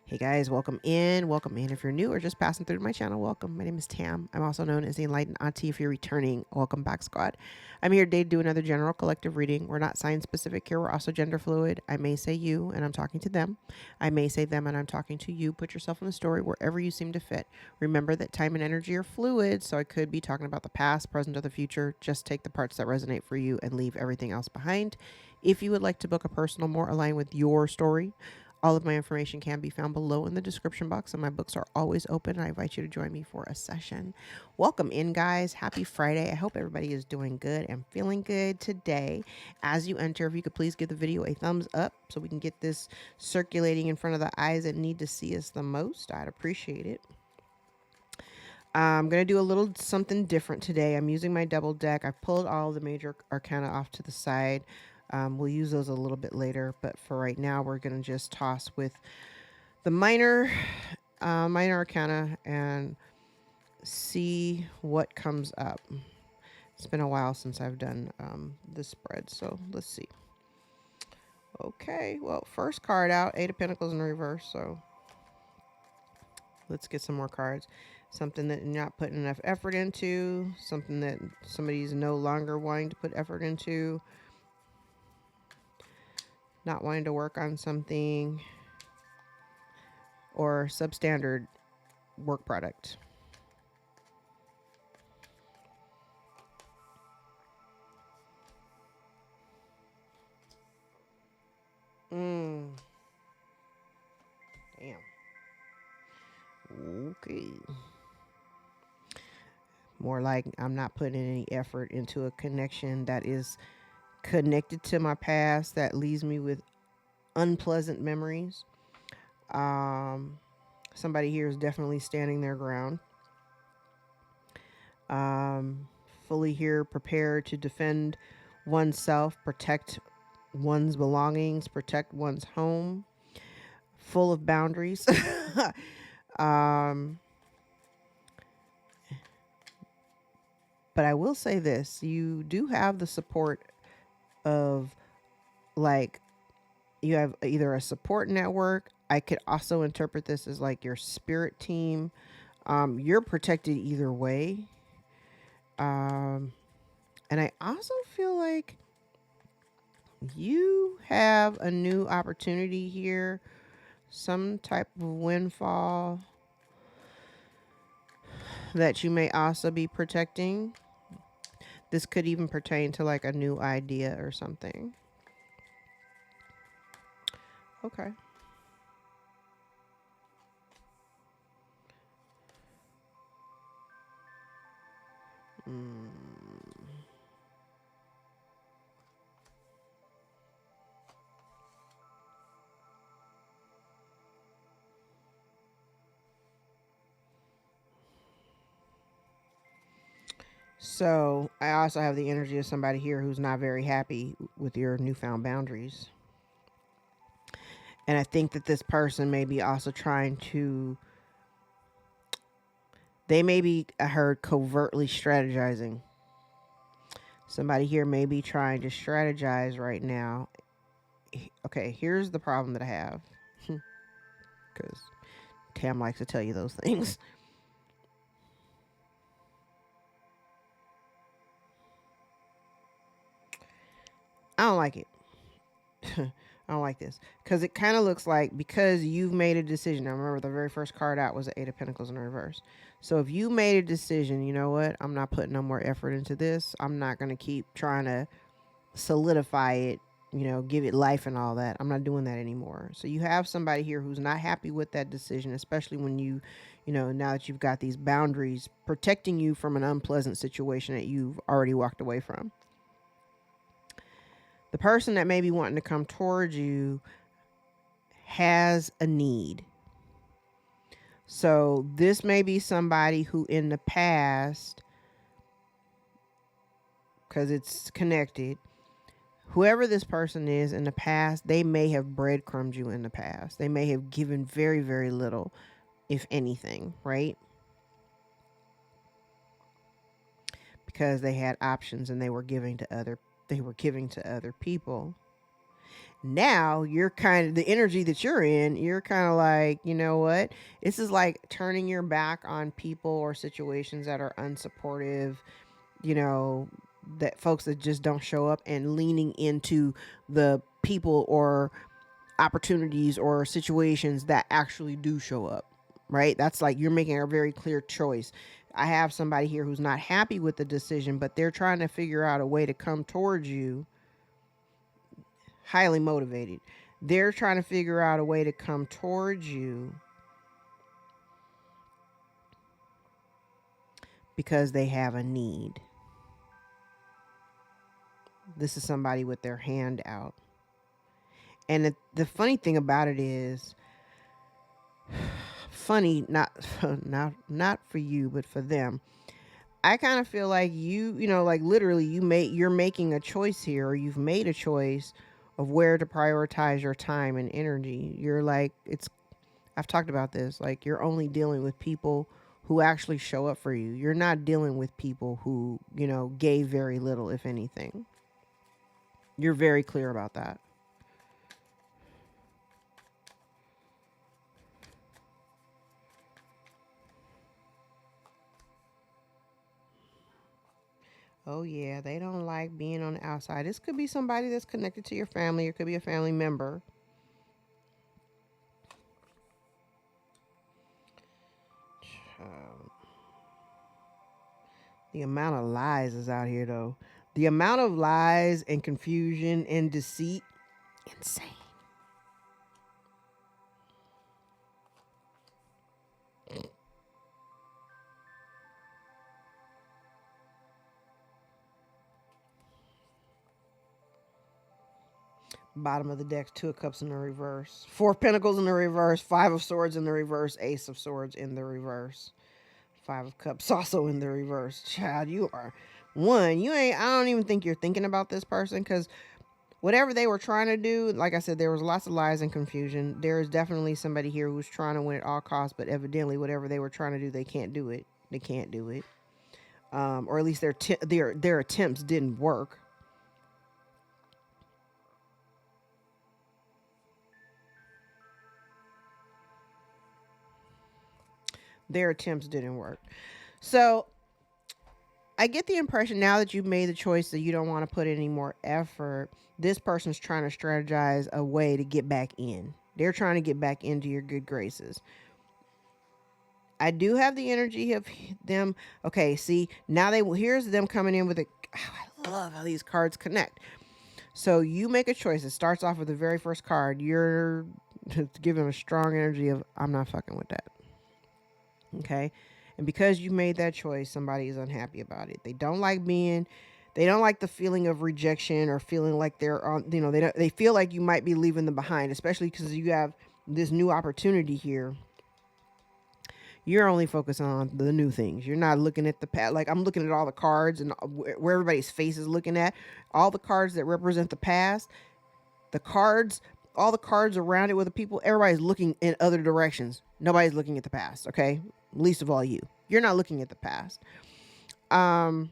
Hey guys, welcome in. Welcome in. If you're new or just passing through to my channel, welcome. My name is Tam. I'm also known as the Enlightened Auntie. If you're returning, welcome back, squad. I'm here today to do another general collective reading. We're not sign specific here. We're also gender fluid. I may say you and I'm talking to them. I may say them and I'm talking to you. Put yourself in the story wherever you seem to fit. Remember that time and energy are fluid, so I could be talking about the past, present, or the future. Just take the parts that resonate for you and leave everything else behind. If you would like to book a personal more aligned with your story, all of my information can be found below in the description box, and my books are always open. I invite you to join me for a session. Welcome in, guys. Happy Friday. I hope everybody is doing good and feeling good today. As you enter, if you could please give the video a thumbs up so we can get this circulating in front of the eyes that need to see us the most, I'd appreciate it. I'm going to do a little something different today. I'm using my double deck. I've pulled all the major arcana off to the side. We'll use those a little bit later, but for right now, we're going to just toss with the minor arcana and see what comes up. It's been a while since I've done this spread, so let's see. Okay, well, first card out, Eight of Pentacles in reverse, so let's get some more cards. Something that you're not putting enough effort into, something that somebody's no longer wanting to put effort into, not wanting to work on something, or substandard work product. Damn. Okay. More like I'm not putting any effort into a connection that is connected to my past, that leaves me with unpleasant memories. Somebody here is definitely standing their ground. Fully here, prepared to defend oneself, protect one's belongings, protect one's home, full of boundaries. But I will say this, you do have the support of, like, you have either a support network. I could also interpret this as like your spirit team. You're protected either way. And I also feel like you have a new opportunity here, some type of windfall that you may also be protecting. This could even pertain to like a new idea or something. Okay. So I also have the energy of somebody here who's not very happy with your newfound boundaries. And I think that this person may be also trying to, they may be, I heard, covertly strategizing. Somebody here may be trying to strategize right now. Okay, here's the problem that I have. Because Tam likes to tell you those things. I don't like it. I don't like this. Because it kind of looks like, because you've made a decision. Now, remember, the very first card out was the Eight of Pentacles in reverse. So if you made a decision, you know what? I'm not putting no more effort into this. I'm not going to keep trying to solidify it, you know, give it life and all that. I'm not doing that anymore. So you have somebody here who's not happy with that decision, especially when you know, now that you've got these boundaries protecting you from an unpleasant situation that you've already walked away from. The person that may be wanting to come towards you has a need. So this may be somebody who in the past, because it's connected, whoever this person is in the past, they may have breadcrumbed you in the past. They may have given very, very little, if anything, right? Because they had options and they were giving to other people. Now you're kind of, the energy that you're in, you're kind of like, you know what? This is like turning your back on people or situations that are unsupportive, you know, that folks that just don't show up, and leaning into the people or opportunities or situations that actually do show up, right? That's like you're making a very clear choice. I have somebody here who's not happy with the decision, but they're trying to figure out a way to come towards you, highly motivated. They're trying to figure out a way to come towards you because they have a need. This is somebody with their hand out. And the funny thing about it is, funny, not for you, but for them. I kind of feel like you know, like literally you're making a choice here, or you've made a choice of where to prioritize your time and energy. You're like, I've talked about this, like you're only dealing with people who actually show up for you. You're not dealing with people who, you know, gave very little, if anything. You're very clear about that. Oh yeah, they don't like being on the outside. This could be somebody that's connected to your family, or it could be a family member. Um, the amount of lies is out here though. The amount of lies and confusion and deceit, insane. Bottom of the deck, Two of Cups in the reverse, Four of Pentacles in the reverse, Five of Swords in the reverse, Ace of Swords in the reverse, Five of Cups also in the reverse. Child, you are one. You ain't. I don't even think you're thinking about this person, because whatever they were trying to do, like I said, there was lots of lies and confusion. There is definitely somebody here who's trying to win at all costs, but evidently, whatever they were trying to do, they can't do it. They can't do it, or at least their attempts didn't work. Their attempts didn't work. So I get the impression, now that you've made the choice that you don't want to put any more effort, this person's trying to strategize a way to get back in. They're trying to get back into your good graces. I do have the energy of them. Okay, see, now here's them coming in with a, oh, I love how these cards connect. So you make a choice. It starts off with the very first card. You're giving a strong energy of, I'm not fucking with that. Okay. And because you made that choice, somebody is unhappy about it. They don't like the feeling of rejection, or feeling like they're on, you know, they feel like you might be leaving them behind, especially because you have this new opportunity here. You're only focusing on the new things. You're not looking at the past. Like, I'm looking at all the cards, and where everybody's face is looking at, all the cards that represent the past, the cards, all the cards around it with the people, everybody's looking in other directions. Nobody's looking at the past, okay? Least of all you. You're not looking at the past. I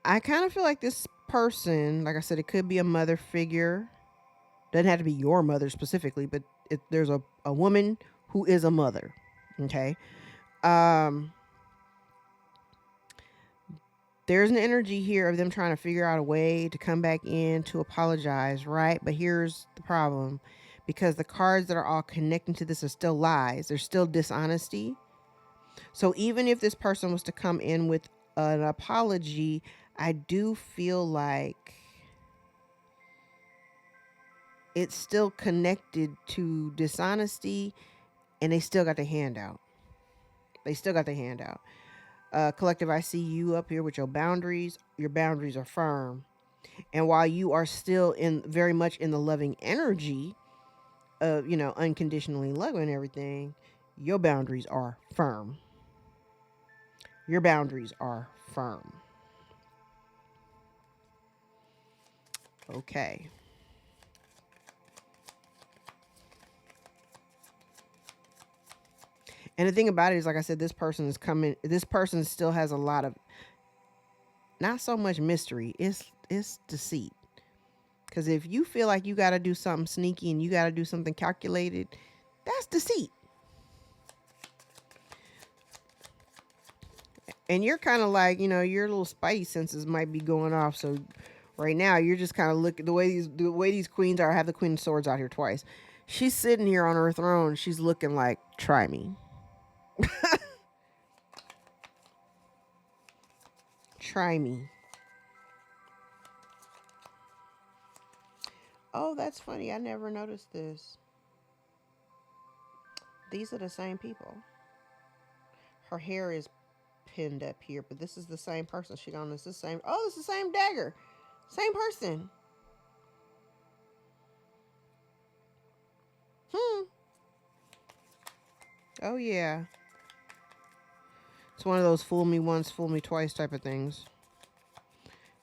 kind of feel like this person, like I said, it could be a mother figure. Doesn't have to be your mother specifically, but there's a woman who is a mother, okay? There's an energy here of them trying to figure out a way to come back in to apologize, right? But here's the problem. Because the cards that are all connecting to this are still lies. There's still dishonesty. So even if this person was to come in with an apology, I do feel like it's still connected to dishonesty, and they still got the hand out. They still got the hand out. Collective, I see you up here with your boundaries. Your boundaries are firm. And while you are still in very much in the loving energy of, you know, unconditionally loving everything, your boundaries are firm. Your boundaries are firm. Okay. And the thing about it is, like I said, this person still has a lot of, not so much mystery, it's deceit. Because if you feel like you got to do something sneaky and you got to do something calculated, that's deceit. And you're kind of like, your little spidey senses might be going off. So right now you're just kind of looking the way these queens are. I have the Queen of Swords out here twice. She's sitting here on her throne. She's looking like, try me. Try me. Oh, that's funny. I never noticed this. These are the same people. Her hair is pinned up here, but this is the same person. She gone. It's the same. Oh, it's the same dagger. Same person. Oh, yeah. It's one of those fool me once, fool me twice type of things.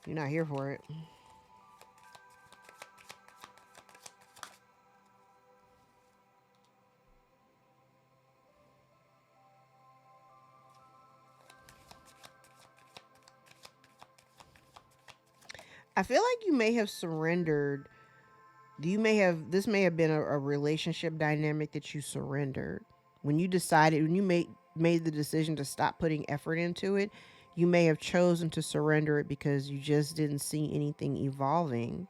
You're not here for it. I feel like you may have surrendered. This may have been a relationship dynamic that you surrendered. When you decided, when you made the decision to stop putting effort into it, you may have chosen to surrender it because you just didn't see anything evolving.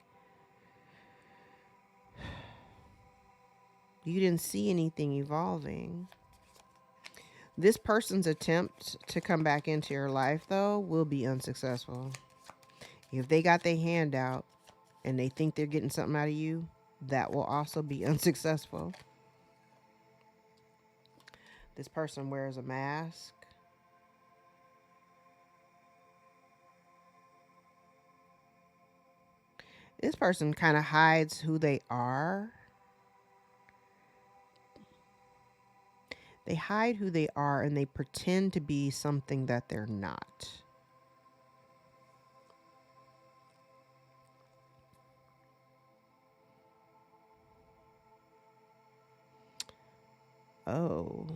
You didn't see anything evolving. This person's attempt to come back into your life, though, will be unsuccessful. If they got their hand out and they think they're getting something out of you, that will also be unsuccessful. This person wears a mask. This person kind of hides who they are. They hide who they are and they pretend to be something that they're not. Oh.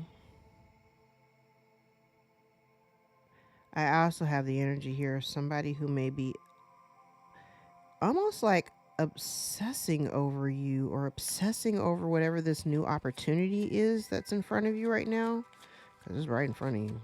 I also have the energy here of somebody who may be almost like obsessing over you or obsessing over whatever this new opportunity is that's in front of you right now. Because it's right in front of you.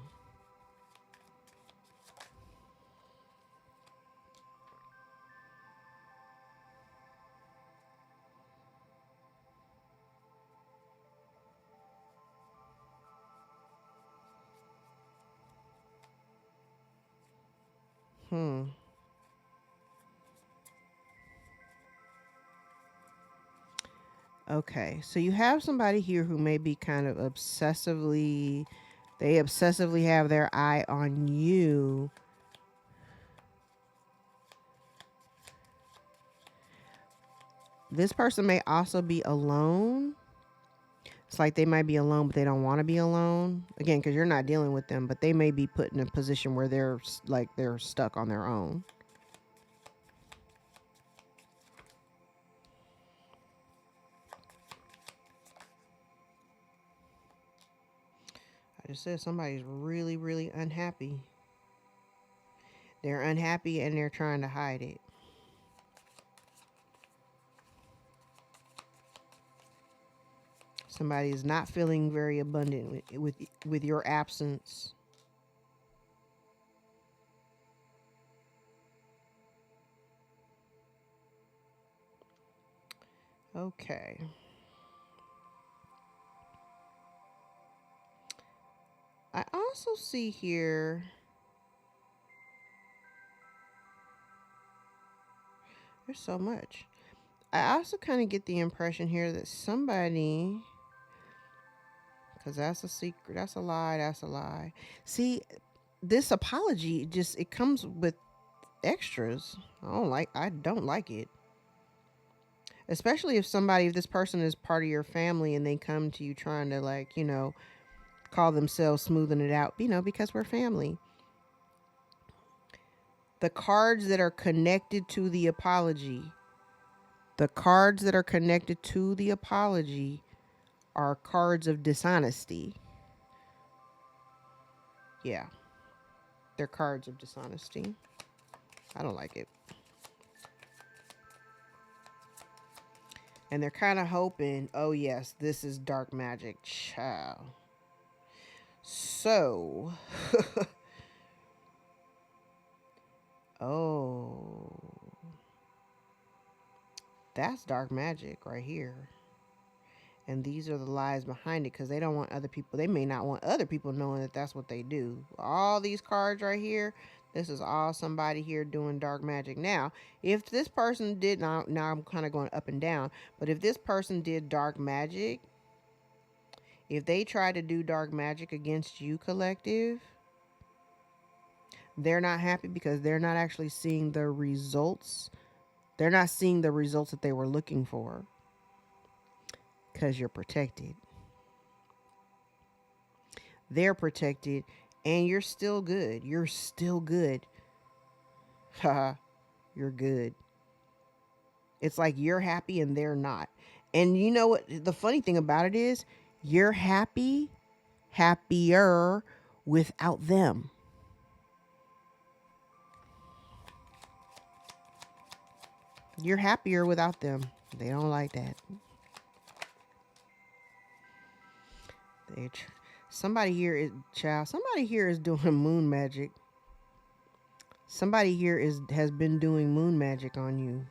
Okay, so you have somebody here who may be kind of they obsessively have their eye on you. This person may also be alone. It's like they might be alone, but they don't want to be alone. Again, because you're not dealing with them, but they may be put in a position where they're stuck on their own. I just said somebody's really, really unhappy. They're unhappy and they're trying to hide it. Somebody is not feeling very abundant with your absence. Okay. I also see here there's so much. I also kind of get the impression here that somebody, because that's a secret, that's a lie. See, this apology it comes with extras. I don't like it. Especially if this person is part of your family and they come to you trying to call themselves smoothing it out, because we're family. The cards that are connected to the apology are cards of dishonesty. Yeah. They're cards of dishonesty. I don't like it. And they're kind of hoping, oh yes, this is dark magic. Child. So, oh, that's dark magic right here. And these are the lies behind it, because they don't want other people, they may not want other people knowing that that's what they do. All these cards right here, this is all somebody here doing dark magic. Now, if this person did not, now I'm kind of going up and down, but if this person did dark magic, if they try to do dark magic against you, collective, they're not happy because they're not actually seeing the results. They're not seeing the results that they were looking for, because you're protected. They're protected, and you're still good. You're still good. Haha, you're good. It's like you're happy and they're not. And you know what? The funny thing about it is, you're happy, happier without them. You're happier without them. They don't like that. Somebody here is, child. Somebody here is doing moon magic. Somebody here has been doing moon magic on you.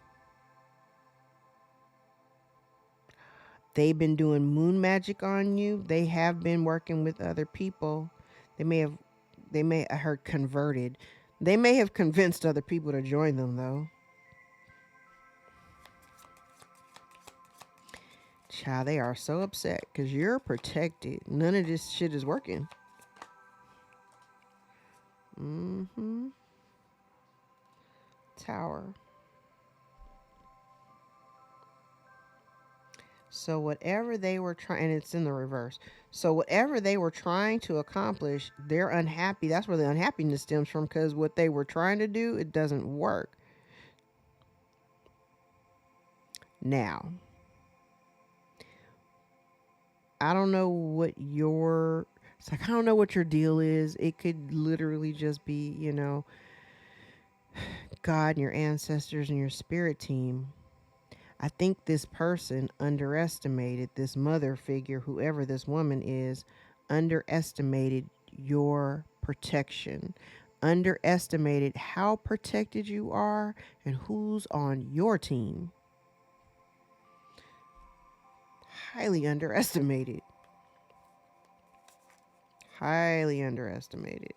They've been doing moon magic on you. They have been working with other people. They may have converted. They may have convinced other people to join them, though. Child, they are so upset because you're protected. None of this shit is working. Tower. So whatever they were trying, and it's in the reverse. So whatever they were trying to accomplish, they're unhappy. That's where the unhappiness stems from, because what they were trying to do, it doesn't work. Now, I don't know what your, it's like, I don't know what your deal is. It could literally just be, you know, God and your ancestors and your spirit team. I think this person underestimated, this mother figure, whoever this woman is, underestimated your protection, underestimated how protected you are and who's on your team. Highly underestimated. Highly underestimated.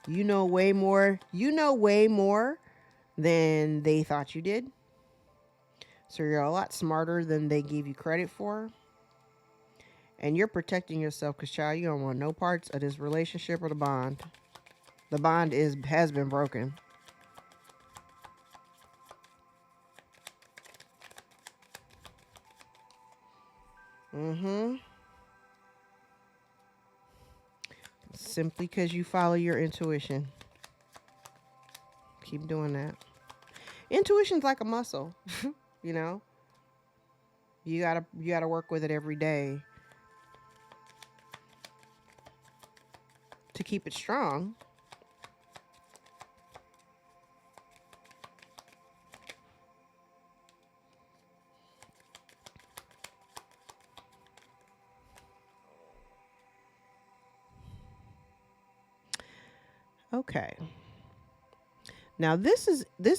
You know way more. You know way more than they thought you did. So you're a lot smarter than they gave you credit for. And you're protecting yourself because, child, you don't want no parts of this relationship or the bond. The bond has been broken. Simply because you follow your intuition. Keep doing that. Intuition's like a muscle, you know? You gotta work with it every day to keep it strong. Okay. Now this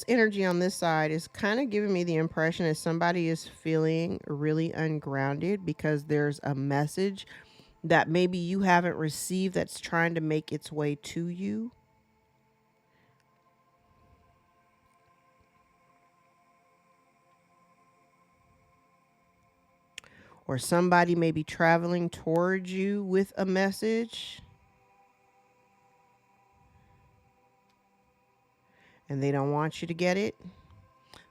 energy on this side is kind of giving me the impression that somebody is feeling really ungrounded because there's a message that maybe you haven't received that's trying to make its way to you. Or somebody may be traveling towards you with a message and they don't want you to get it.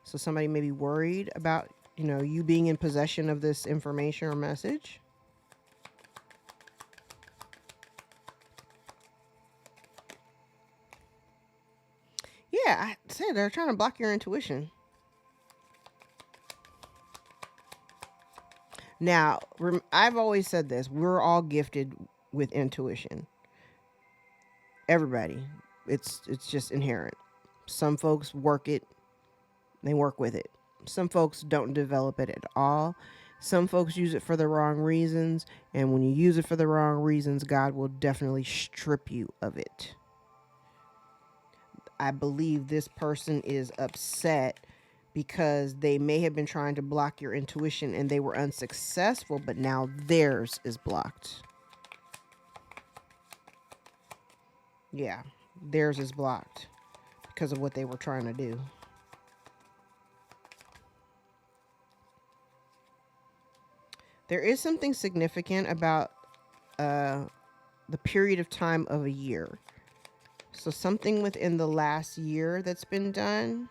So somebody may be worried about, you know, you being in possession of this information or message. Yeah, I said they're trying to block your intuition. Now, I've always said this. We're all gifted with intuition. Everybody. It's just inherent. Some folks work it, they work with it. Some folks don't develop it at all. Some folks use it for the wrong reasons, and when you use it for the wrong reasons, God will definitely strip you of it. I believe this person is upset because they may have been trying to block your intuition and they were unsuccessful, but now theirs is blocked. Yeah, theirs is blocked because of what they were trying to do. There is something significant about the period of time of a year. So something within the last year that's been done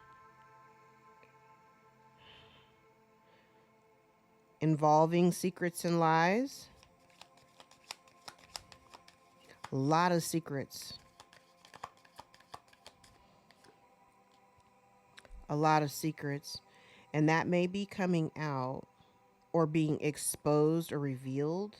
involving secrets and lies. A lot of secrets. A lot of secrets. And that may be coming out or being exposed or revealed.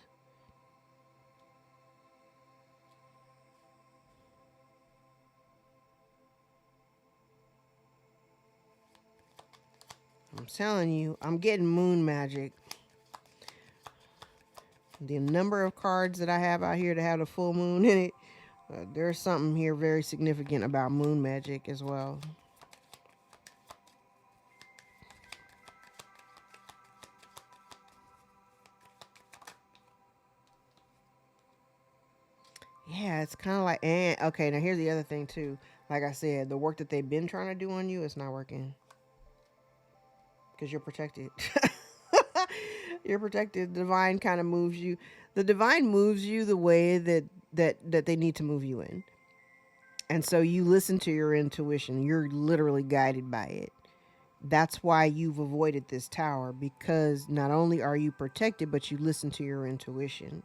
I'm telling you, I'm getting moon magic. The number of cards that I have out here that have a full moon in it, there's something here very significant about moon magic as well. Yeah, it's kind of like, and okay, now here's the other thing too. Like I said, the work that they've been trying to do on you, it's not working. Because you're protected. You're protected. The divine kind of moves you. The divine moves you the way that they need to move you in. And so you listen to your intuition. You're literally guided by it. That's why you've avoided this tower, because not only are you protected, but you listen to your intuition.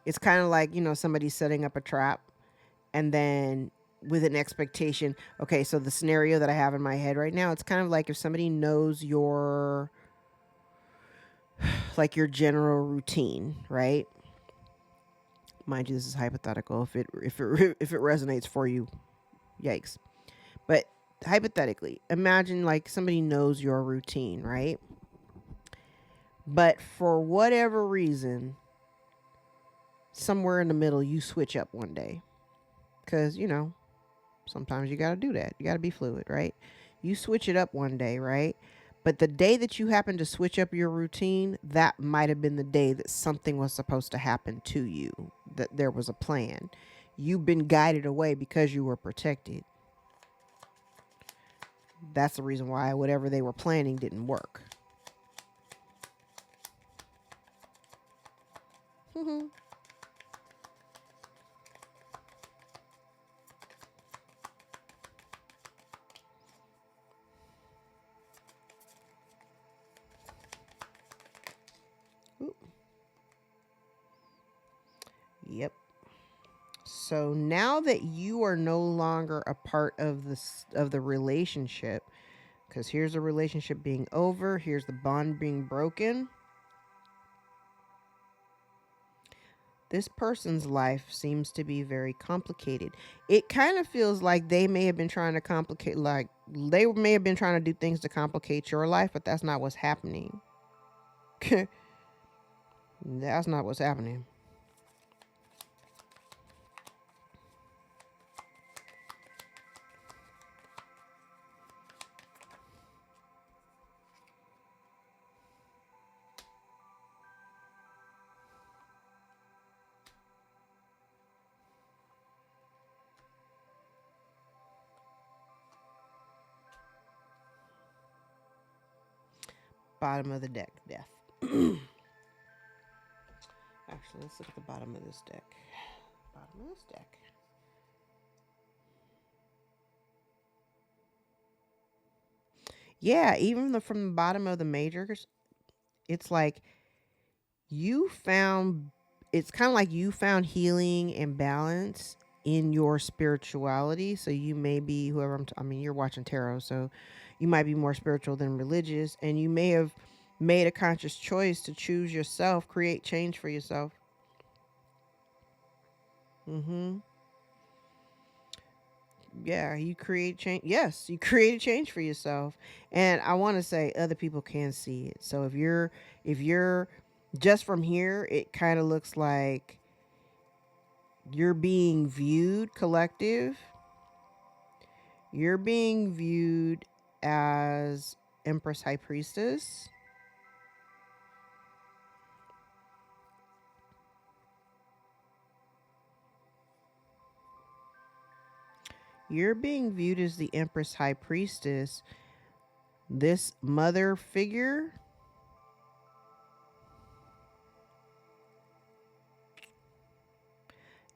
It's kind of like, somebody setting up a trap and then with an expectation. Okay, so the scenario that I have in my head right now, it's kind of like if somebody knows your general routine, right? Mind you, this is hypothetical. If it resonates for you, yikes. But hypothetically, imagine like somebody knows your routine, right? But for whatever reason, somewhere in the middle, you switch up one day. Because, sometimes you got to do that. You got to be fluid, right? You switch it up one day, right? But the day that you happen to switch up your routine, that might have been the day that something was supposed to happen to you, that there was a plan. You've been guided away because you were protected. That's the reason why whatever they were planning didn't work. Yep. So now that you are no longer a part of the relationship, because here's the relationship being over, here's the bond being broken. This person's life seems to be very complicated. It kind of feels like they may have been trying to complicate, like they may have been trying to do things to complicate your life, but that's not what's happening. That's not what's happening. Bottom of the deck, death. Actually, let's look at the bottom of this deck. Bottom of this deck. Yeah, even from the bottom of the majors, it's like it's kind of like you found healing and balance in your spirituality. So you may be whoever I mean, you're watching tarot, so you might be more spiritual than religious, and you may have made a conscious choice to choose yourself, create change for yourself. Yeah, you create change. Yes, you create a change for yourself. And I want to say other people can see it. So if you're just from here, it kind of looks like you're being viewed collective. You're being viewed as Empress High Priestess. You're being viewed as the Empress High Priestess. This mother figure,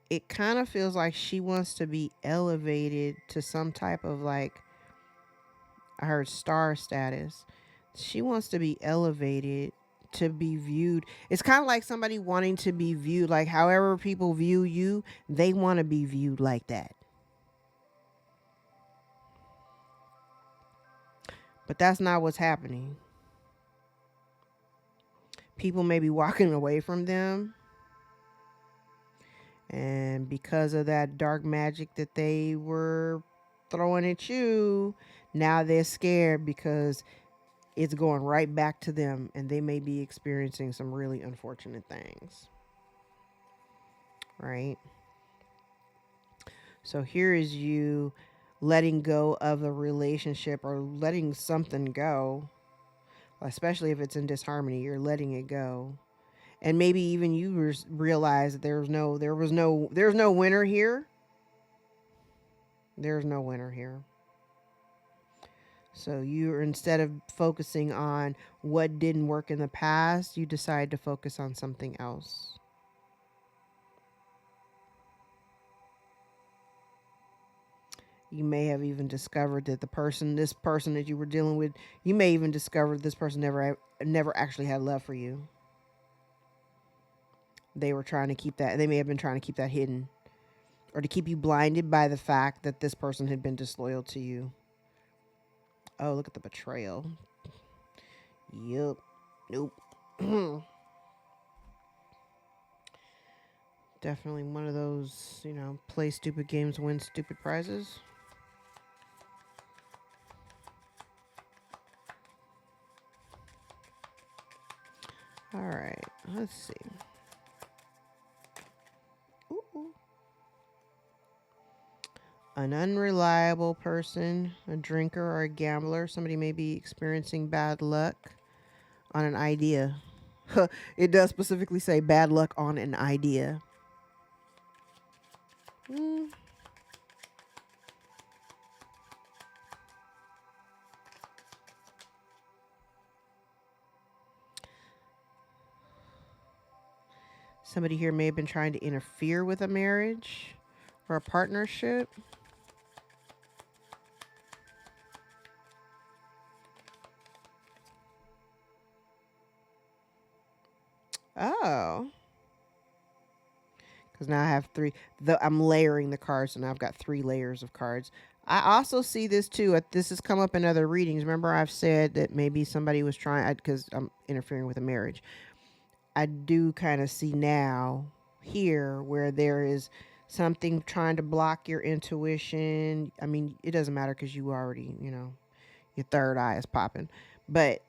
it kind of feels like she wants to be elevated to some type of like, I heard star status. She wants to be elevated to be viewed. It's kind of like somebody wanting to be viewed, like however people view you, they want to be viewed like that. But that's not what's happening. People may be walking away from them. And because of that dark magic that they were throwing at you, now they're scared because it's going right back to them and they may be experiencing some really unfortunate things. Right? So here is you letting go of a relationship or letting something go, especially if it's in disharmony, you're letting it go. And maybe even you realize that there's no winner here. There's no winner here. So you, instead of focusing on what didn't work in the past, you decide to focus on something else. You may have even discovered that this person that you were dealing with, you may even discover this person never actually had love for you. They were trying to keep that, they may have been trying to keep that hidden, or to keep you blinded by the fact that this person had been disloyal to you. Oh, look at the betrayal. Yup. Nope. Definitely one of those, play stupid games, win stupid prizes. All right, let's see. Ooh. An unreliable person, a drinker, or a gambler. Somebody may be experiencing bad luck on an idea. It does specifically say bad luck on an idea. Somebody here may have been trying to interfere with a marriage or a partnership. Oh. Because now I have three. I'm layering the cards, and I've got 3 layers of cards. I also see this too. This has come up in other readings. Remember, I've said that maybe somebody was trying, because I'm interfering with a marriage. I do kind of see now here where there is something trying to block your intuition. I mean, it doesn't matter because you already, your third eye is popping. But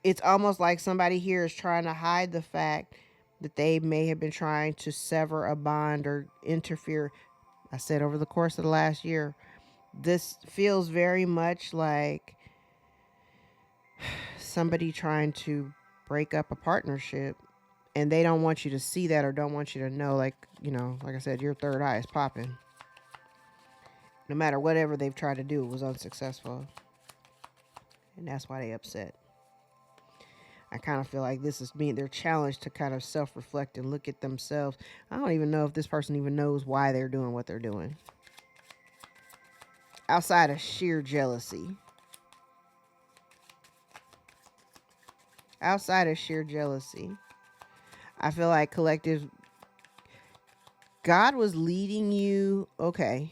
it's almost like somebody here is trying to hide the fact that they may have been trying to sever a bond or interfere. I said over the course of the last year, this feels very much like somebody trying to break up a partnership, and they don't want you to see that or don't want you to know, like I said, your third eye is popping. No matter whatever they've tried to do, it was unsuccessful. And that's why they upset. I kind of feel like this is being their challenge to kind of self-reflect and look at themselves. I don't even know if this person even knows why they're doing what they're doing. Outside of sheer jealousy. Outside of sheer jealousy. I feel like collective, God was leading you. Okay.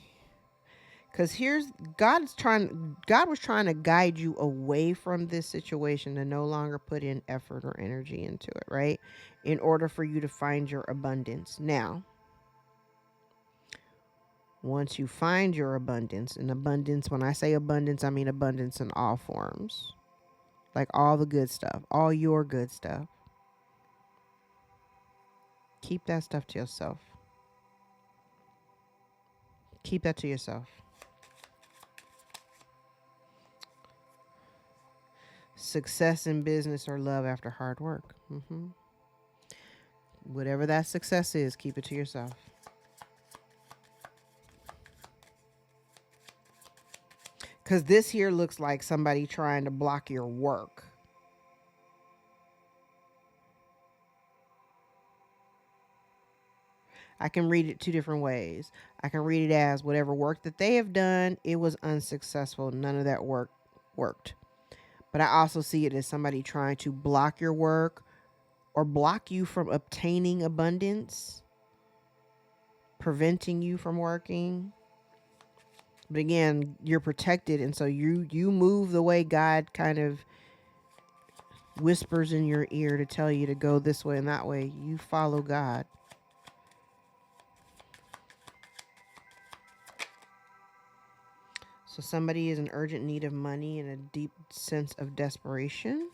Because God was trying to guide you away from this situation to no longer put in effort or energy into it, right? In order for you to find your abundance. Now, once you find your abundance, and abundance, when I say abundance, I mean abundance in all forms. Like all the good stuff, all your good stuff. Keep that stuff to yourself. Keep that to yourself. Success in business or love after hard work. Whatever that success is, keep it to yourself. Because this here looks like somebody trying to block your work. I can read it two different ways. I can read it as whatever work that they have done, it was unsuccessful. None of that work worked. But I also see it as somebody trying to block your work or block you from obtaining abundance, preventing you from working. But again, you're protected, and so you move the way God kind of whispers in your ear to tell you to go this way and that way. You follow God. So somebody is in urgent need of money and a deep sense of desperation.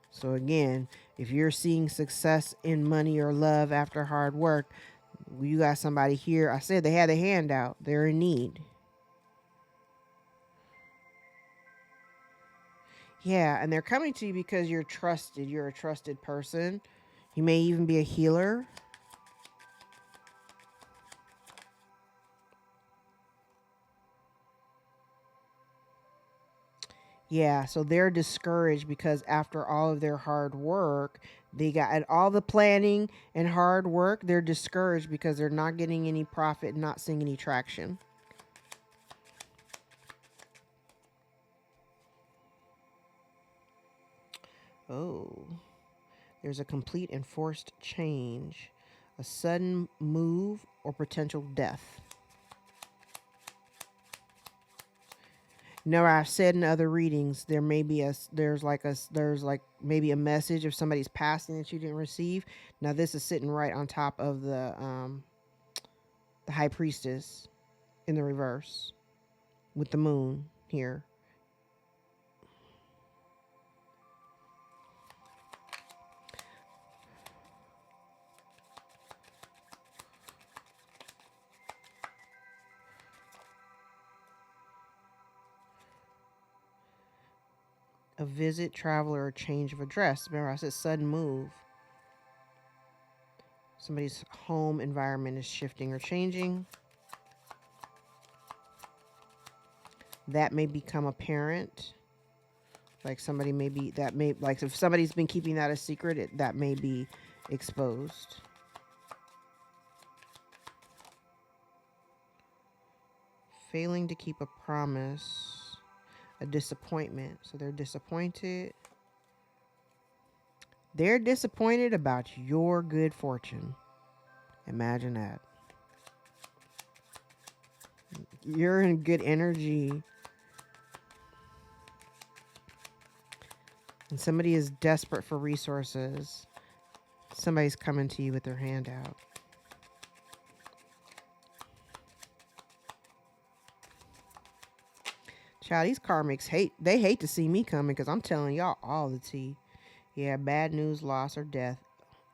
So again, if you're seeing success in money or love after hard work, you got somebody here. I said they had a hand out. They're in need. Yeah, and they're coming to you because you're trusted. You're a trusted person. You may even be a healer. Yeah, so they're discouraged because after all of their hard work, they got all the planning and hard work, they're discouraged because they're not getting any profit, not seeing any traction. Oh, there's a complete and forced change, a sudden move, or potential death. Now, I've said in other readings, there's maybe a message of somebody's passing that you didn't receive. Now, this is sitting right on top of the high priestess in the reverse with the moon here. A visit, travel, or a change of address. Remember, I said sudden move. Somebody's home environment is shifting or changing. That may become apparent. Like somebody may be, like if somebody's been keeping that a secret, that may be exposed. Failing to keep a promise, a disappointment. So they're disappointed. They're disappointed about your good fortune. Imagine that. You're in good energy. And somebody is desperate for resources. Somebody's coming to you with their hand out. Child, these karmics hate to see me coming because I'm telling y'all all the tea. Yeah, bad news, loss, or death,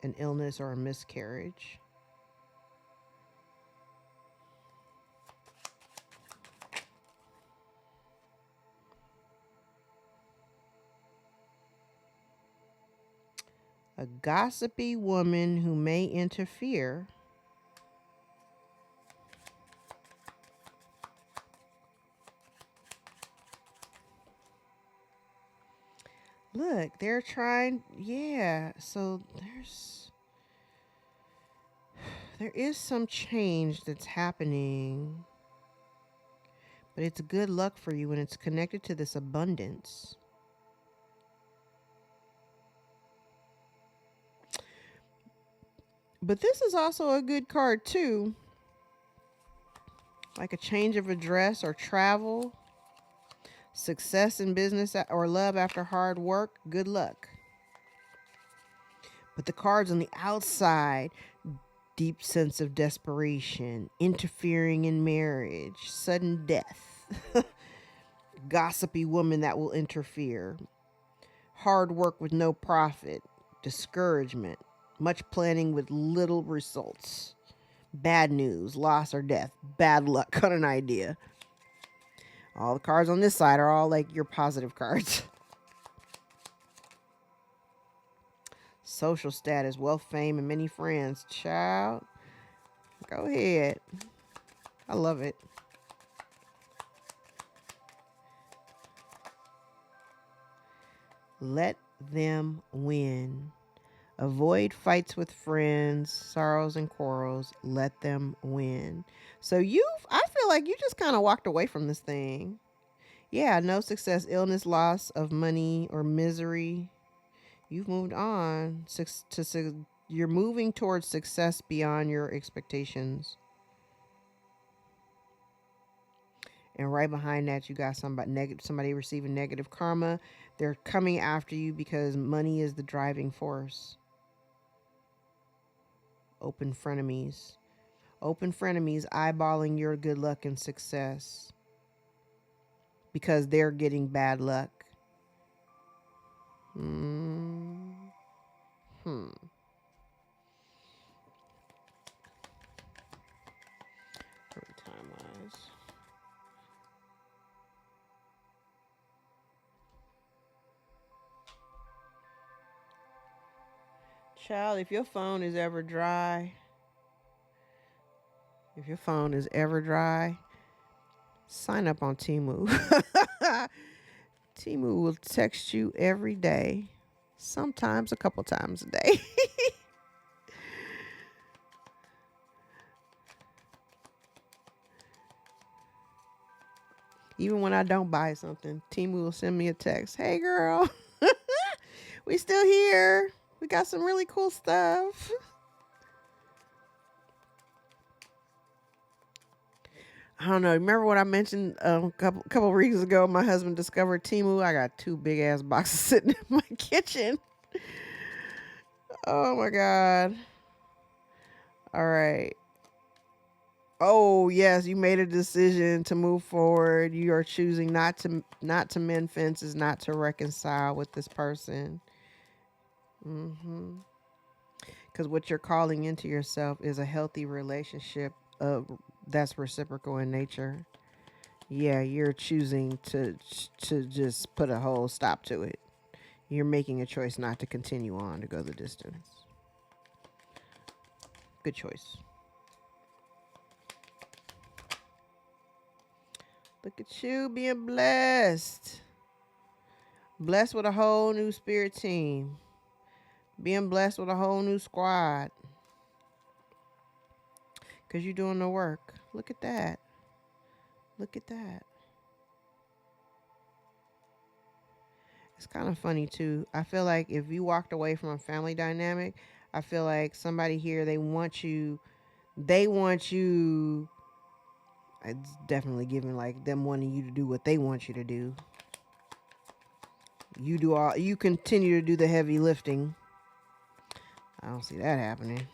an illness, or a miscarriage. A gossipy woman who may interfere. Look, they're trying, yeah, so there is some change that's happening, but it's good luck for you when it's connected to this abundance. But this is also a good card too. Like a change of address or travel. Success in business or love after hard work. Good luck. But the cards on the outside, deep sense of desperation, interfering in marriage, sudden death, gossipy woman that will interfere, hard work with no profit, discouragement, much planning with little results, bad news, loss or death, bad luck on an idea. All the cards on this side are all like your positive cards. Social status, wealth, fame, and many friends. Child, go ahead. I love it. Let them win. Avoid fights with friends, sorrows and quarrels. Let them win. So I feel like you just kind of walked away from this thing. Yeah, no success, illness, loss of money, or misery. You've moved on. You're moving towards success beyond your expectations. And right behind that, you got somebody receiving negative karma. They're coming after you because money is the driving force. Open frenemies. Open frenemies eyeballing your good luck and success because they're getting bad luck. Time-wise. Child, if your phone is ever dry, sign up on Temu. Temu will text you every day, sometimes a couple times a day. Even when I don't buy something, Temu will send me a text. Hey, girl, we still here. We got some really cool stuff. I don't know. Remember what I mentioned a couple weeks ago? My husband discovered Temu. I got 2 big ass boxes sitting in my kitchen. Oh my God. All right. Oh yes, you made a decision to move forward. You are choosing not to mend fences, not to reconcile with this person. Because what you're calling into yourself is a healthy relationship that's reciprocal in nature. Yeah, you're choosing to just put a whole stop to it. You're making a choice not to continue on, to go the distance. Good choice. Look at you being blessed. Blessed with a whole new spirit team. Being blessed with a whole new squad. Because you're doing the work. Look at that. Look at that. It's kind of funny too. I feel like if you walked away from a family dynamic, I feel like somebody here, they want you. It's definitely giving like them wanting you to do what they want you to do. You continue to do the heavy lifting. I don't see that happening.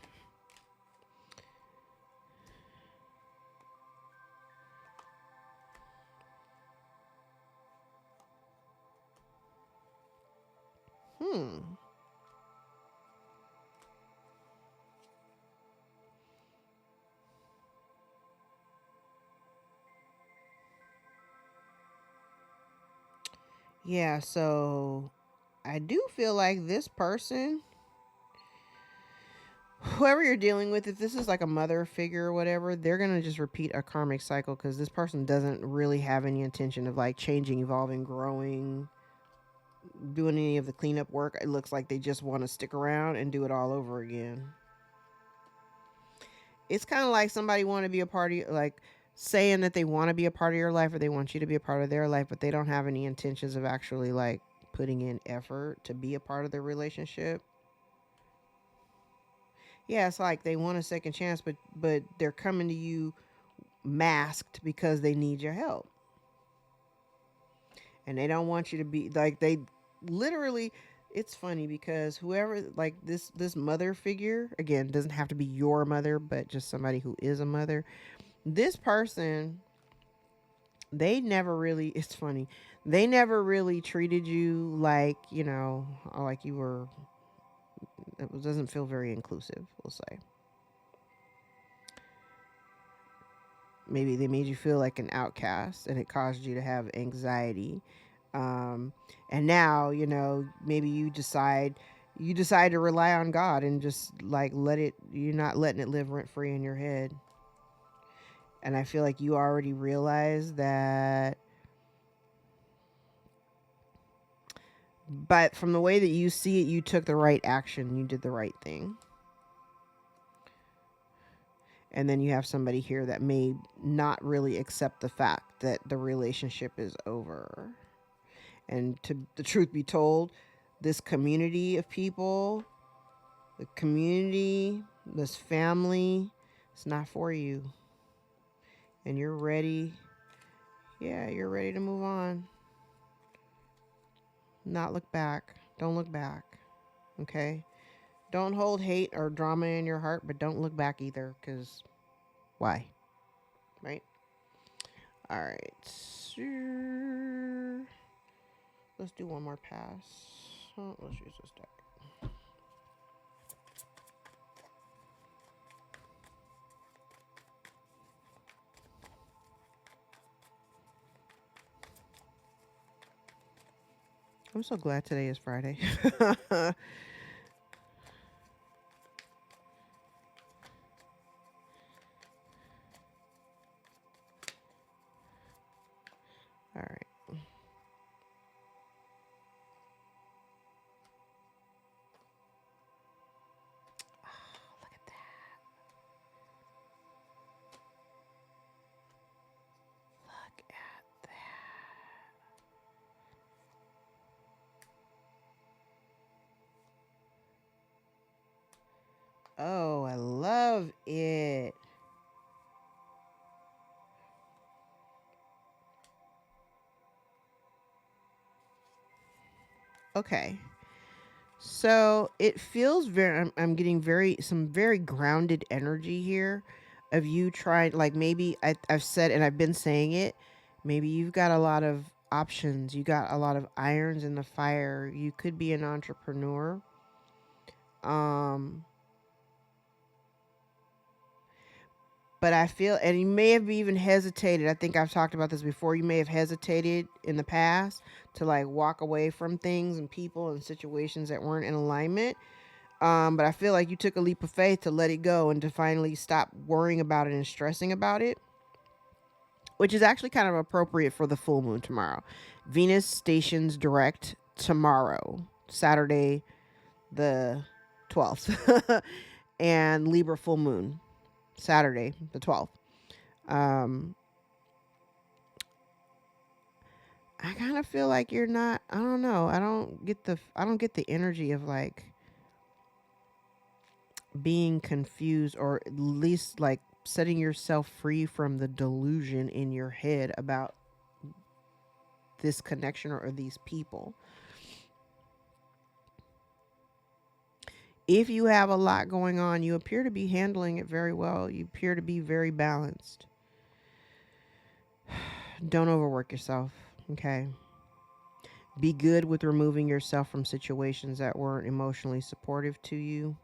Yeah, so I do feel like this person, whoever you're dealing with, if this is like a mother figure or whatever, they're going to just repeat a karmic cycle because this person doesn't really have any intention of like changing, evolving, growing, doing any of the cleanup work. It looks like they just want to stick around and do it all over again. It's kind of like somebody want to be a part of, like saying that they want to be a part of your life or they want you to be a part of their life, but they don't have any intentions of actually like putting in effort to be a part of the relationship. yeah, it's like they want a second chance, but they're coming to you masked because they need your help. And they don't want you to be like they literally it's funny because whoever like this mother figure, again, doesn't have to be your mother, but just somebody who is a mother. This person, they never really it's funny. They never really treated you like, like you were it doesn't feel very inclusive, we'll say. Maybe they made you feel like an outcast and it caused you to have anxiety. um, and now maybe you decide to rely on God and just like let it you're not letting it live rent free in your head. And I feel like you already realized that, but from the way that you see it, you took the right action, you did the right thing. And then you have somebody here that may not really accept the fact that the relationship is over. And to the truth be told, this community of people, the community, this family, it's not for you. And you're ready. Yeah, you're ready to move on. Not look back. Don't look back. Okay? Don't hold hate or drama in your heart, but don't look back either, because why? Right? All right. Let's do one more pass. Let's use this deck. I'm so glad today is Friday. All right. Look at that. Look at that. Oh, I love it. Okay. So it feels I'm getting some very grounded energy here of you trying, like maybe I've said and I've been saying it. Maybe you've got a lot of options. You got a lot of irons in the fire. You could be an entrepreneur. Um, but I feel, and you may have even hesitated. I think I've talked about this before. You may have hesitated in the past to like walk away from things and people and situations that weren't in alignment. But I feel like you took a leap of faith to let it go and to finally stop worrying about it and stressing about it, which is actually kind of appropriate for the full moon tomorrow. Venus stations direct tomorrow, Saturday, the 12th, and Libra full moon, Saturday, the 12th. Um, I kind of feel like you're not, I don't know. I don't get the energy of like being confused, or at least like setting yourself free from the delusion in your head about this connection or these people. If you have a lot going on, you appear to be handling it very well. You appear to be very balanced. Don't overwork yourself, okay? Be good with removing yourself from situations that weren't emotionally supportive to you.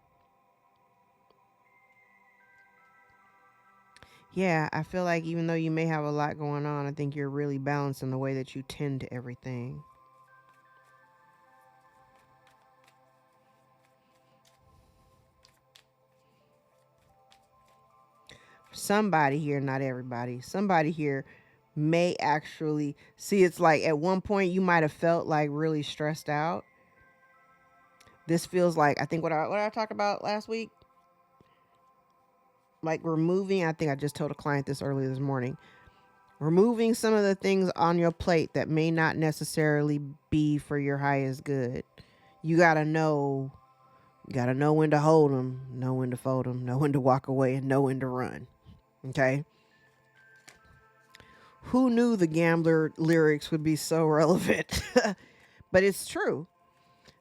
Yeah, I feel like even though you may have a lot going on, I think you're really balanced in the way that you tend to everything. Somebody here, not everybody, somebody here may actually see, it's like at one point you might have felt like really stressed out. This feels like, I think what I talked about last week, like removing, I think I just told a client this earlier this morning, removing some of the things on your plate that may not necessarily be for your highest good. You got to know You got to know when to hold them, know when to fold them, know when to walk away, and know when to run. Okay. Who knew the gambler lyrics would be so relevant? But it's true.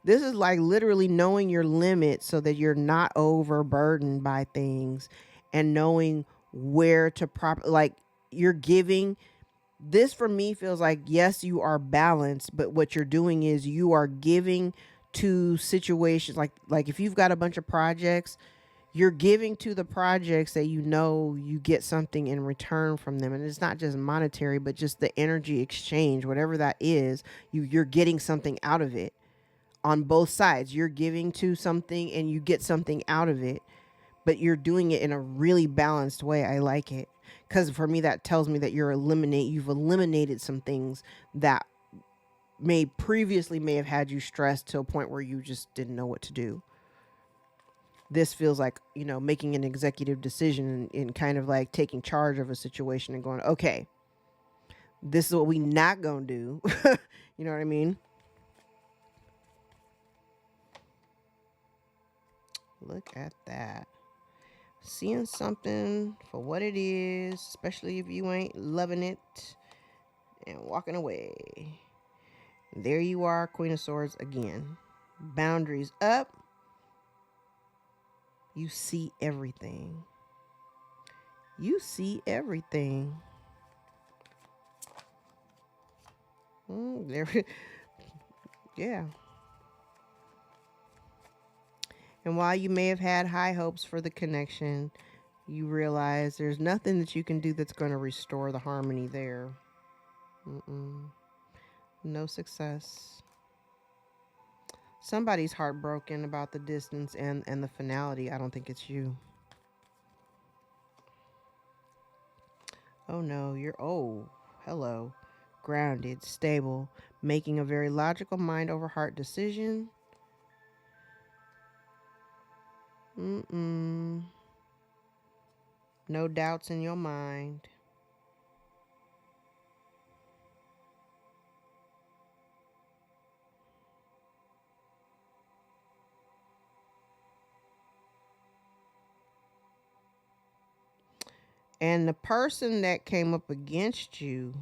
This is like literally knowing your limit so that you're not overburdened by things, and knowing where to like you're giving. This for me feels like, yes, you are balanced, but what you're doing is you are giving to situations like if you've got a bunch of projects, you're giving to the projects that you get something in return from them. And it's not just monetary, but just the energy exchange, whatever that is, you're getting something out of it on both sides. You're giving to something and you get something out of it, but you're doing it in a really balanced way. I like it. Because for me, that tells me that you've eliminated some things that previously may have had you stressed to a point where you just didn't know what to do. This feels like, making an executive decision and kind of like taking charge of a situation and going, okay, this is what we not gonna do. You know what I mean? Look at that. Seeing something for what it is, especially if you ain't loving it, and walking away. There you are, Queen of Swords again. Boundaries up. You see everything. You see everything. There, yeah. And while you may have had high hopes for the connection, you realize there's nothing that you can do that's going to restore the harmony there. No success. Somebody's heartbroken about the distance and the finality. I don't think it's you. Oh no, hello. Grounded, stable, making a very logical mind over heart decision. No doubts in your mind. And the person that came up against you,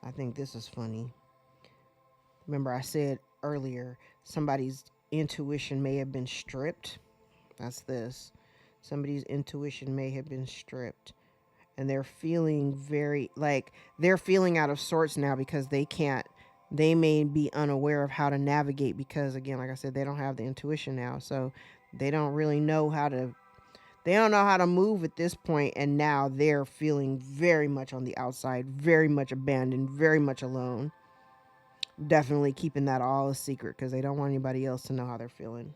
I think this is funny. Remember I said earlier, somebody's intuition may have been stripped. That's this. Somebody's intuition may have been stripped. And they're feeling they're feeling out of sorts now because they may be unaware of how to navigate because, again, like I said, they don't have the intuition now. So they don't really know they don't know how to move at this point. And now they're feeling very much on the outside, very much abandoned, very much alone. Definitely keeping that all a secret because they don't want anybody else to know how they're feeling.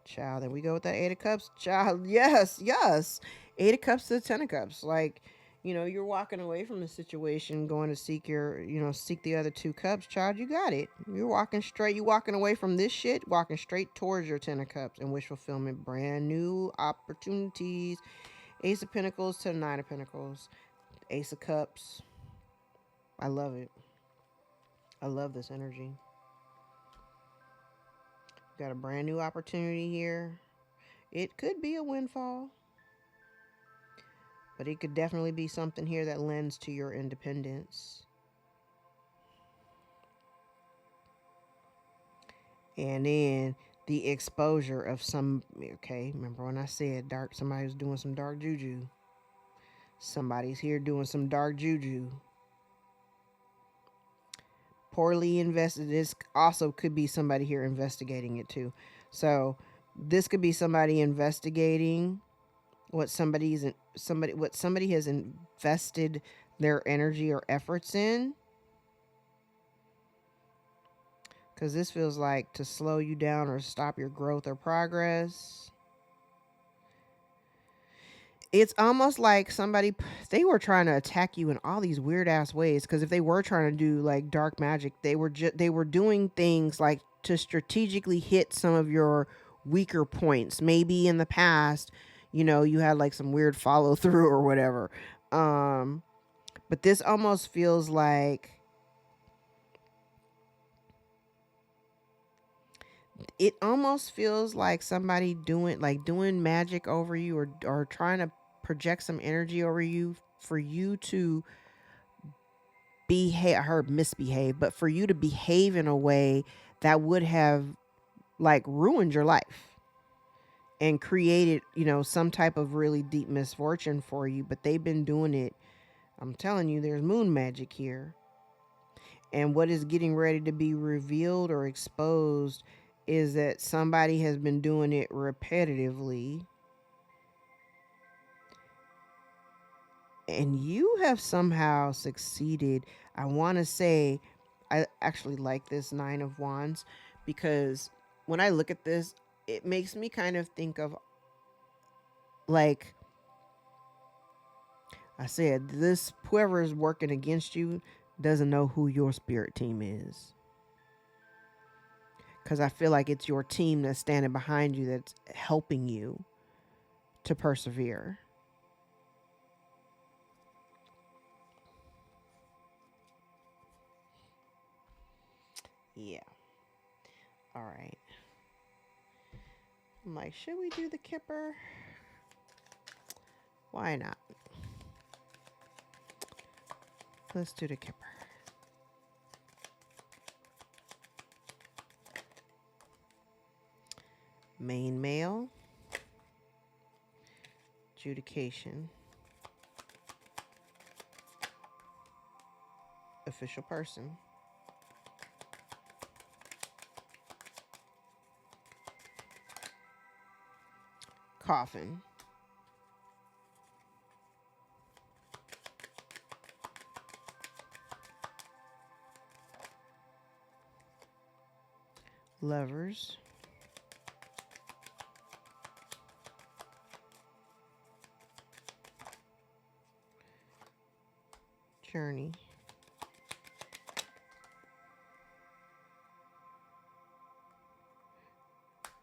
Child, there we go with that 8 of Cups. Child, yes. 8 of Cups to the 10 of Cups. Like, you're walking away from the situation, going to seek seek the other 2 cups. Child, you got it. You're walking straight. You walking away from this shit, walking straight towards your 10 of Cups and wish fulfillment. Brand new opportunities. Ace of Pentacles to the 9 of Pentacles. Ace of Cups. I love it. I love this energy. Got a brand new opportunity here. It could be a windfall, but it could definitely be something here that lends to your independence. And then the exposure of remember when I said somebody was doing some dark juju. Somebody's here doing some dark juju. Poorly invested. This also could be somebody here investigating it too. So this could be somebody investigating what somebody has invested their energy or efforts in. Because this feels like to slow you down or stop your growth or progress. It's almost like they were trying to attack you in all these weird ass ways. Because if they were trying to do like dark magic, they were doing things like to strategically hit some of your weaker points. Maybe in the past, you had like some weird follow through or whatever. But this almost feels like it almost feels like somebody doing magic over you, or trying to project some energy over you for you to behave. I heard misbehave, but for you to behave in a way that would have like ruined your life and created, some type of really deep misfortune for you. But they've been doing it. I'm telling you, there's moon magic here. And what is getting ready to be revealed or exposed is that somebody has been doing it repetitively. And you have somehow succeeded. I want to say, I actually like this Nine of Wands, because when I look at this, it makes me kind of think of, like I said, this whoever is working against you doesn't know who your spirit team is. Because I feel like it's your team that's standing behind you, that's helping you to persevere. Yeah. All right. I'm like, should we do the Kipper? Why not? Let's do the Kipper. Main male. Adjudication. Official person. Coffin. Lovers. Journey.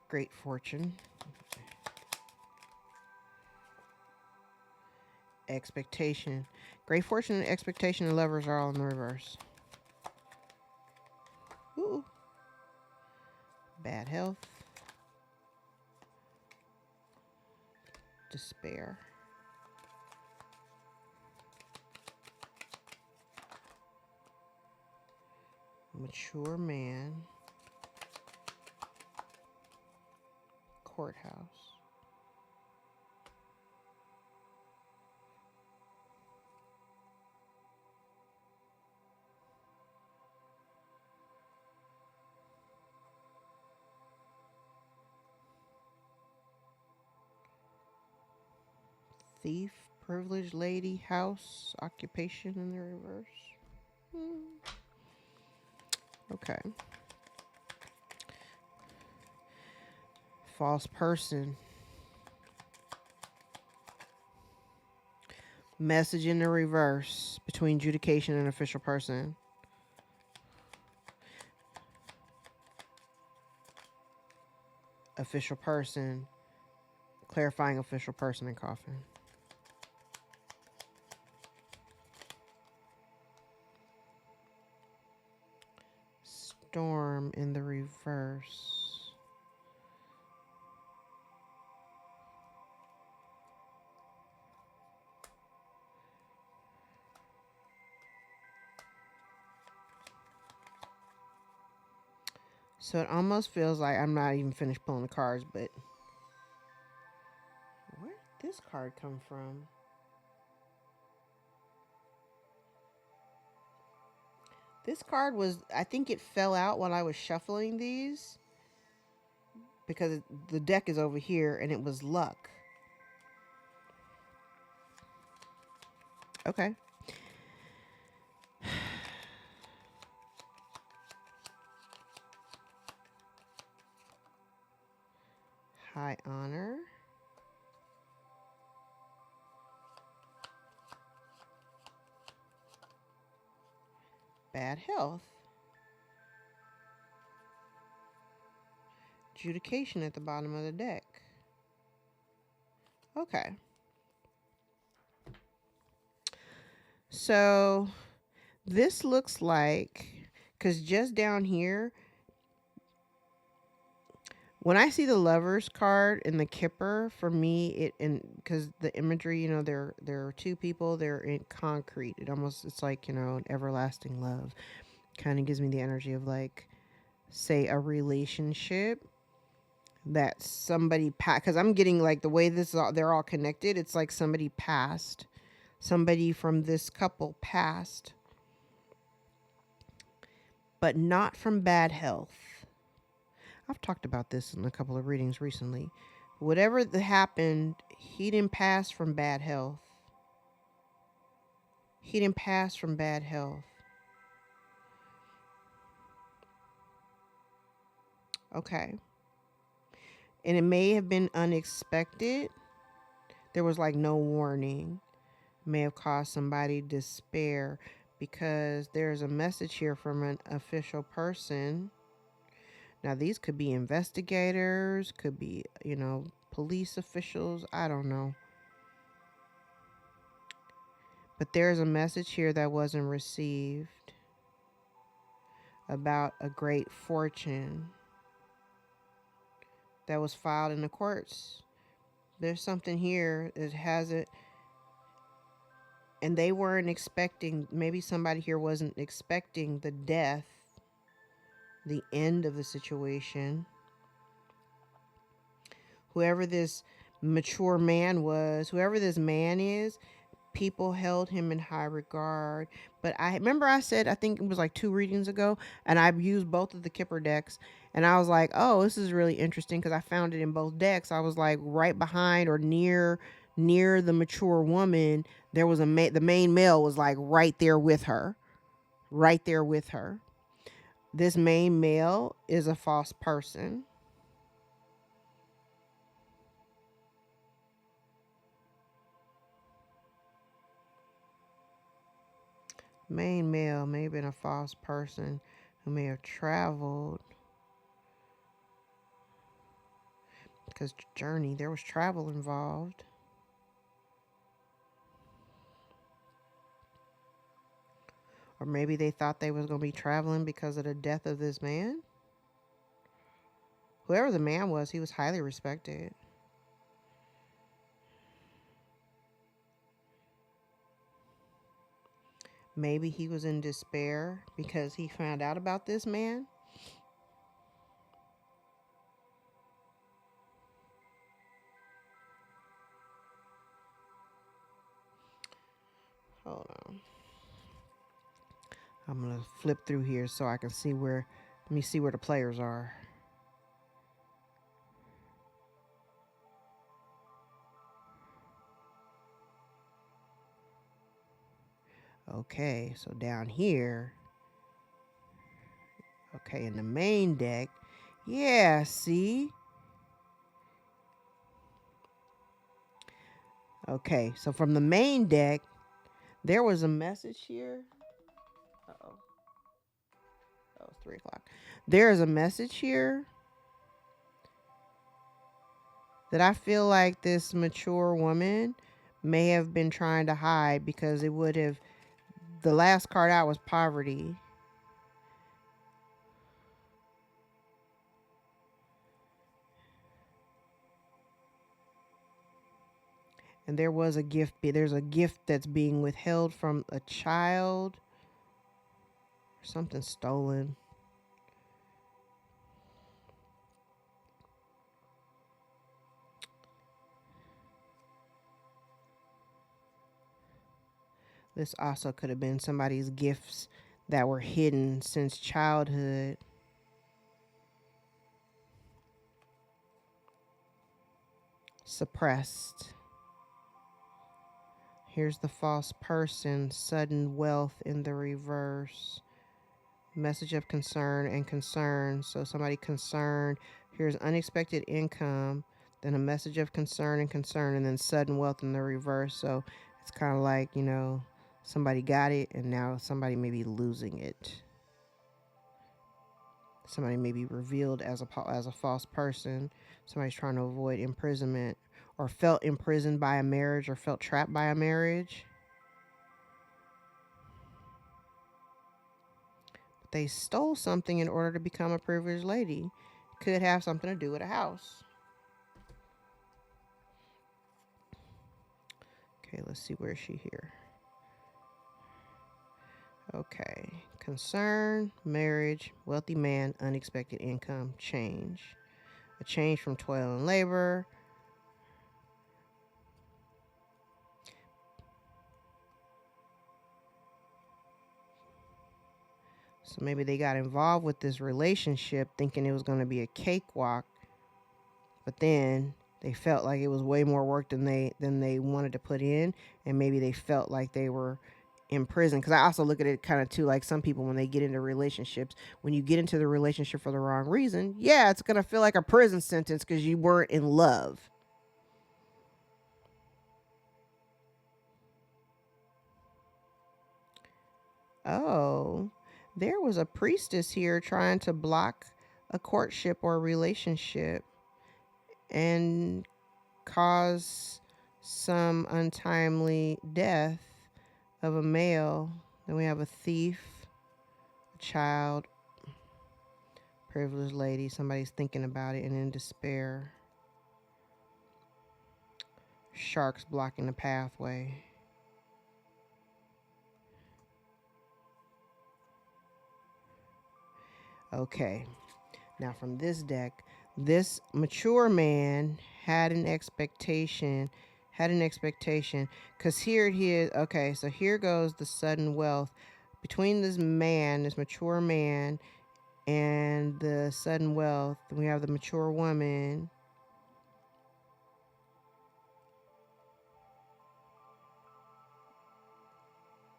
Great fortune. Expectation. Great fortune and expectation and lovers are all in the reverse. Ooh. Bad health. Despair. Mature man. Courthouse. Thief. Privileged lady. House. Occupation in the reverse. Okay. False person. Message in the reverse between adjudication and official person. Official person. Clarifying official person and coffin. Storm in the reverse. So it almost feels like I'm not even finished pulling the cards, but where did this card come from? This card was, I think it fell out while I was shuffling these, because the deck is over here, and it was luck. Okay. High honor. Bad health. Adjudication at the bottom of the deck. Okay. So this looks like, because just down here, When I see the Lovers card in the Kipper, for me, because the imagery, there are two people, they're in concrete. It's like, an everlasting love. Kind of gives me the energy of like, say, a relationship that somebody passed. Because I'm getting like the way they're all connected. It's like somebody passed. Somebody from this couple passed, but not from bad health. I've talked about this in a couple of readings recently. Whatever happened, he didn't pass from bad health. He didn't pass from bad health. Okay. And it may have been unexpected. There was like no warning. May have caused somebody despair, because there's a message here from an official person. Now, these could be investigators, could be, police officials. I don't know. But there's a message here that wasn't received about a great fortune that was filed in the courts. There's something here that has it, and they weren't expecting, maybe somebody here wasn't expecting the death, the end of the situation. Whoever this mature man was, whoever this man is, people held him in high regard. But I remember I said, I think it was like 2 readings ago, and I used both of the Kipper decks, and I was like, oh, this is really interesting, because I found it in both decks. I was like, right behind or near the mature woman, there was the main male was like right there with her. This main male is a false person. Main male may have been a false person who may have traveled, because journey, there was travel involved. Or maybe they thought they was going to be traveling because of the death of this man. Whoever the man was, he was highly respected. Maybe he was in despair because he found out about this man. Hold on. I'm going to flip through here so I can see let me see where the players are. Okay, so down here. Okay, in the main deck. Yeah, see? Okay, so from the main deck, there was a message here. Uh-oh. Oh, it's 3 o'clock. There is a message here that I feel like this mature woman may have been trying to hide, because it would have, the last card out was poverty. And there was a gift. There's a gift that's being withheld from a child. Something stolen. This also could have been somebody's gifts that were hidden since childhood. Suppressed. Here's the false person, sudden wealth in the reverse. Message of concern and concern. So somebody concerned. Here's unexpected income. Then a message of concern and concern. And then sudden wealth in the reverse. So it's kind of like, somebody got it and now somebody may be losing it. Somebody may be revealed as a false person. Somebody's trying to avoid imprisonment, or felt imprisoned by a marriage, or felt trapped by a marriage. They stole something in order to become a privileged lady. could have something to do with a house. Okay, let's see, where is she here? Okay, concern, marriage, wealthy man, unexpected income, change. A change from toil and labor. So maybe they got involved with this relationship thinking it was going to be a cakewalk, but then they felt like it was way more work than they wanted to put in, and maybe they felt like they were in prison. Because I also look at it kind of too, like some people, when they get into relationships, when you get into the relationship for the wrong reason, yeah, it's going to feel like a prison sentence because you weren't in love. Oh, there was a priestess here trying to block a courtship or a relationship and cause some untimely death of a male. Then we have a thief, a child, privileged lady. Somebody's thinking about it and in despair. Sharks blocking the pathway. Okay, now from this deck, this mature man had an expectation, because here it is. Okay, so here goes the sudden wealth. Between this man, this mature man, and the sudden wealth, we have the mature woman.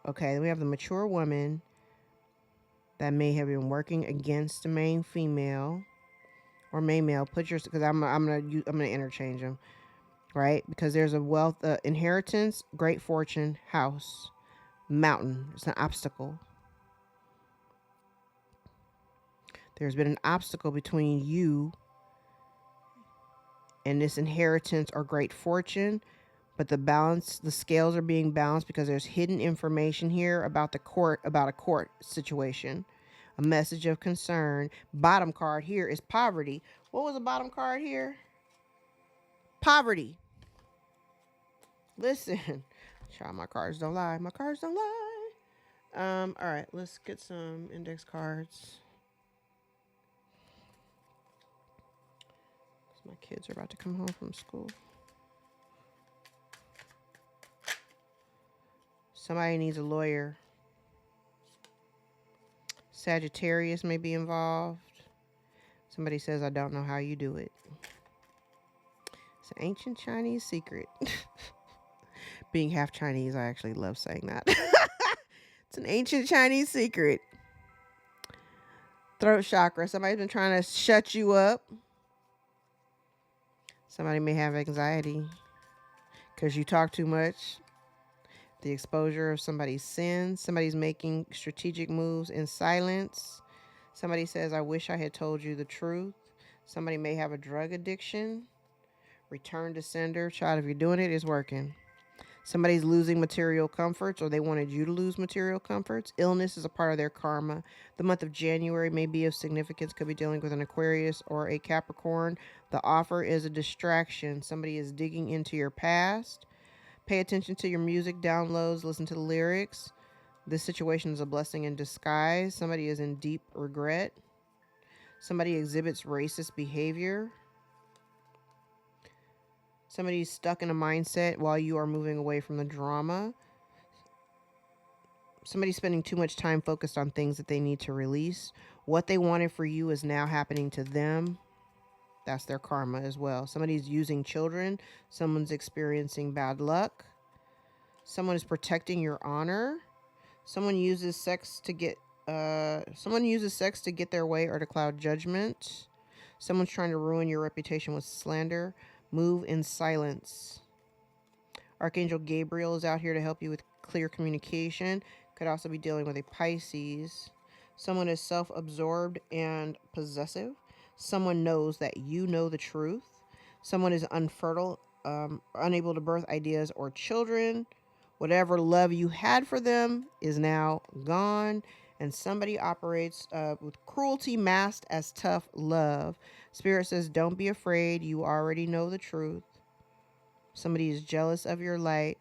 Okay, we have the mature woman that may have been working against the main female or main male. Put your, because I'm gonna interchange them, right? Because there's a wealth, inheritance, great fortune, house, mountain. It's an obstacle. There's been an obstacle between you and this inheritance or great fortune, but the scales are being balanced because there's hidden information here about a court situation, a message of concern. Bottom card here is poverty. What was the bottom card here? Poverty. Listen, child, my cards don't lie. My cards don't lie. All right, let's get some index cards. My kids are about to come home from school. Somebody needs a lawyer. Sagittarius may be involved. Somebody says, I don't know how you do it. It's an ancient Chinese secret. Being half Chinese, I actually love saying that. It's an ancient Chinese secret. Throat chakra. Somebody's been trying to shut you up. Somebody may have anxiety because you talk too much. The exposure of somebody's sins. Somebody's making strategic moves in silence. Somebody says, I wish I had told you the truth. Somebody may have a drug addiction. Return to sender. Child, if you're doing it, it's working. Somebody's losing material comforts, or they wanted you to lose material comforts. Illness is a part of their karma. The month of January may be of significance. Could be dealing with an Aquarius or a Capricorn. The offer is a distraction. Somebody is digging into your past. Pay attention to your music downloads. Listen to the lyrics. This situation is a blessing in disguise. Somebody is in deep regret. Somebody exhibits racist behavior. Somebody's stuck in a mindset while you are moving away from the drama. Somebody's spending too much time focused on things that they need to release. What they wanted for you is now happening to them. That's their karma as well. Somebody's using children. Someone's experiencing bad luck. Someone is protecting your honor. Someone uses sex to get their way or to cloud judgment. Someone's trying to ruin your reputation with slander. Move in silence. Archangel Gabriel is out here to help you with clear communication. Could also be dealing with a Pisces. Someone is self-absorbed and possessive. Someone knows that you know the truth. Someone is unfertile, unable to birth ideas or children. Whatever love you had for them is now gone. And somebody operates with cruelty masked as tough love. Spirit says, don't be afraid. You already know the truth. Somebody is jealous of your light.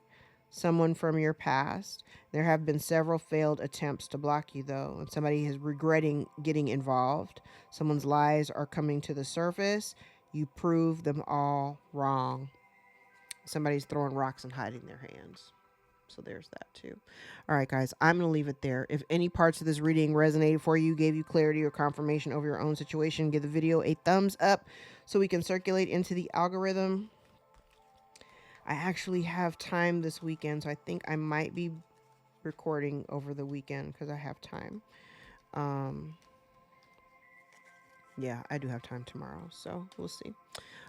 Someone from your past. There have been several failed attempts to block you, though, and somebody is regretting getting involved. Someone's lies are coming to the surface. You prove them all wrong. Somebody's throwing rocks and hiding their hands. So there's that too. All right, guys, I'm going to leave it there. If any parts of this reading resonated for you, gave you clarity or confirmation over your own situation, give the video a thumbs up so we can circulate into the algorithm. I actually have time this weekend, so I think I might be recording over the weekend because I have time. Yeah, I do have time tomorrow, so we'll see.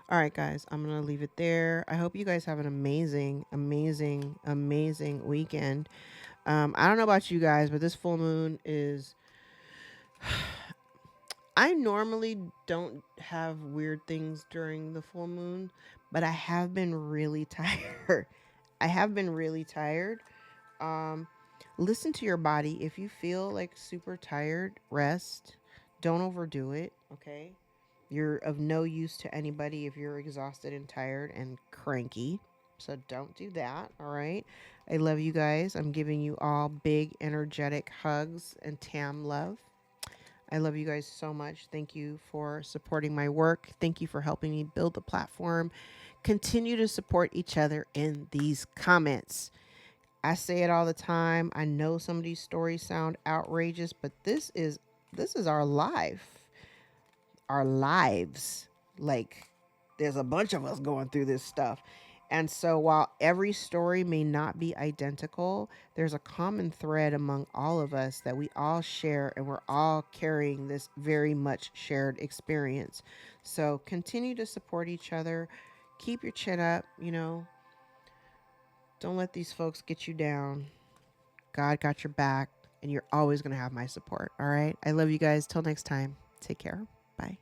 All right, guys, I'm going to leave it there. I hope you guys have an amazing, amazing, amazing weekend. I don't know about you guys, but this full moon is... I normally don't have weird things during the full moon, but I have been really tired. I have been really tired. Listen to your body. If you feel like super tired, rest. Don't overdo it, okay? You're of no use to anybody if you're exhausted and tired and cranky. So don't do that, all right? I love you guys. I'm giving you all big, energetic hugs and Tam love. I love you guys so much. Thank you for supporting my work. Thank you for helping me build the platform. Continue to support each other in these comments. I say it all the time. I know some of these stories sound outrageous, but this is our life. Our lives. Like, there's a bunch of us going through this stuff. And so while every story may not be identical, there's a common thread among all of us that we all share, and we're all carrying this very much shared experience. So continue to support each other. Keep your chin up, Don't let these folks get you down. God got your back, and you're always going to have my support. All right. I love you guys. Till next time. Take care. Bye.